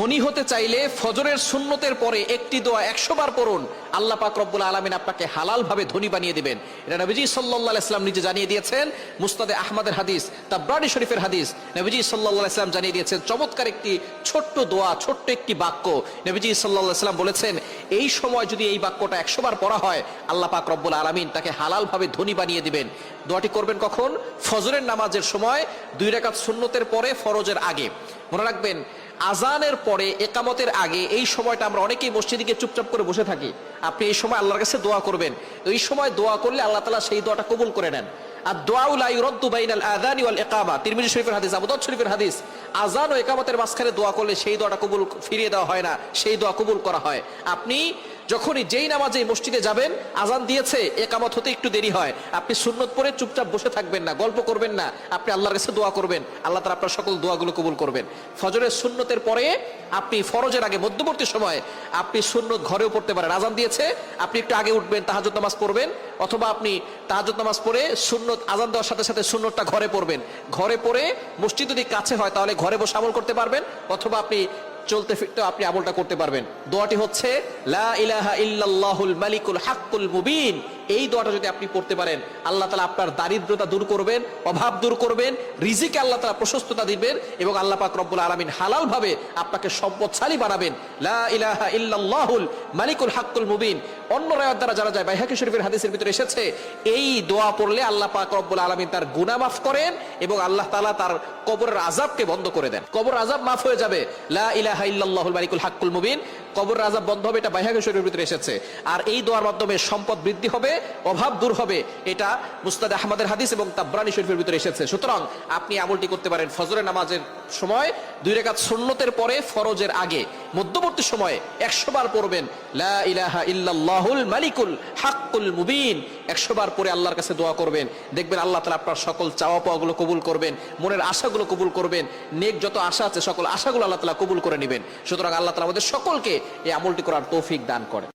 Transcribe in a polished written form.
ধনী হতে চাইলে ফজরের সুন্নতের পরে একটি দোয়া 100 বার পড়ুন, আল্লাহ পাক রব্বুল আলামিন আপনাকে হালাল ভাবে ধনী বানিয়ে দিবেন। এটা নবীজি সাল্লাল্লাহু আলাইহি ওয়াসাল্লাম নিজে জানিয়ে দিয়েছেন। মুসনাদে আহমদের হাদিস, তাবরানী শরীফের হাদিস, নবীজি সাল্লাল্লাহু আলাইহি ওয়াসাল্লাম জানিয়ে দিয়েছেন চমৎকার একটি ছোট্ট দোয়া, ছোট্ট একটি বাক্য। নবীজি সাল্লাল্লাহু আলাইহি ওয়াসাল্লাম বলেছেন এই সময় যদি এই বাক্যটা 100 বার পড়া হয়, আল্লাহ পাক রব্বুল আলামিন তাকে হালাল ভাবে ধনী বানিয়ে দিবেন। দোয়াটি করবেন কখন? ফজরের নামাজের সময়, 2 রাকাত সুন্নতের পরে, ফরজের আগে। মনে রাখবেন, আজানের পরে, একামতের আগে এই সময়টা আমরা অনেকেই মসজিদে গিয়ে চুপচাপ করে বসে থাকি। আপনি এই সময় আল্লাহর কাছে দোয়া করবেন। এই সময় দোয়া করলে আল্লাহ তাআলা সেই দোয়াটা কবুল করে নেন। আর দোয়া লা ইউরাদ্দু বাইনাল আযানি ওয়াল ইকামা, তিরমিজি শরীফের হাদিস, আবু দাউদ শরীফের হাদিস। আজান ও ইকামতের মাঝখানে দোয়া করলে সেই দোয়াটা কবুল, ফিরিয়ে দেওয়া হয় না, সেই দোয়া কবুল করা হয়। আপনি যখনই যেই নামাজে মসজিদে যাবেন, আজান দিয়েছে, একামত হতে একটু দেরি হয়, আপনি সুন্নত পড়ে চুপচাপ বসে থাকবেন না, গল্প করবেন না, আপনি আল্লাহর কাছে দোয়া করবেন। আল্লাহ তাআলা আপনার সকল দোয়াগুলো কবুল করবেন। ফজরের সুন্নতের পরে আপনি ফরজের আগে মধ্যবর্তী সময় আপনি সুন্নত ঘরেও পড়তে পারেন। আজান দিয়েছে, আপনি একটু আগে উঠবেন, তাহাজ্জুদ নামাজ পড়বেন, অথবা আপনি তাহাজ্জুদ নামাজ পড়ে সুন্নত, আজান দেওয়ার সাথে সাথে সুন্নতটা ঘরে পড়বেন। ঘরে পড়ে, মসজিদ যদি কাছে হয় তাহলে ঘরে বসে আমল করতে পারবেন, অথবা আপনি চলতে ফিরতে আপনি আমলটা করতে পারবেন। দোয়াটি হচ্ছে লা ইলাহা ইল্লাল্লাহুল মালিকুল হাক্কুল মুবিন। এই দোয়াটা যদি আপনি পড়তে পারেন, আল্লাহ তাআলা আপনার দারিদ্রতা দূর করবেন, অভাব দূর করবেন, রিজিকে আল্লাহ তাআলা প্রশস্ততা দিবেন, এবং আল্লাহ পাক রব্বুল আলামিন হালাল ভাবে আপনাকে সম্পদশালী বানাবেন। লা ইলাহা ইল্লাল্লাহুল মালিকুল হাক্কুল মুবিন। অন্য রাওয়াত দ্বারা জানা যায়, বাইহাকী শরীফের হাদিসের ভিতরে এসেছে, এই দোয়া পড়লে আল্লাহ পাক রব্বুল আলামিন তার গুনাহ মাফ করেন, এবং আল্লাহ তাআলা তার কবরের আযাবকে বন্ধ করে দেন। কবর আযাব মাফ হয়ে যাবে। লা ইলাহা ইল্লাল্লাহুল মালিকুল হাক্কুল মুবিন, কবর আযাব বন্ধ হবে। এটা বাইহাকী শরীফের ভিতরে এসেছে। আর এই দোয়ার মাধ্যমে সম্পদ বৃদ্ধি হবে, অভাব দূর হবে। এটা মুসনাদ আহমদের হাদিস এবং তাবরানী শরীফের ভিতরে এসেছে। সুতরাং আপনি আমলটি করতে পারেন ফজরের নামাজের সময়, 2 রাকাত সুন্নতের পরে, ফরজের আগে, মধ্যবর্তী সময়ে 100 বার পড়বেন লা ইলাহা ইল্লাল্লাহুল মালিকুল হাক্কুল মুবিন। 100 বার পরে আল্লাহর কাছে দোয়া করবেন, দেখবেন আল্লাহ তাআলা আপনার সকল চাওয়া পাওয়াগুলো কবুল করবেন, মনের আশাগুলো কবুল করবেন, নেক যত আশা আছে সকল আশাগুলো আল্লাহ তাআলা কবুল করে নেবেন। সুতরাং আল্লাহ তাআলা আমাদের সকলকে এই আমলটি করার তৌফিক দান করেন।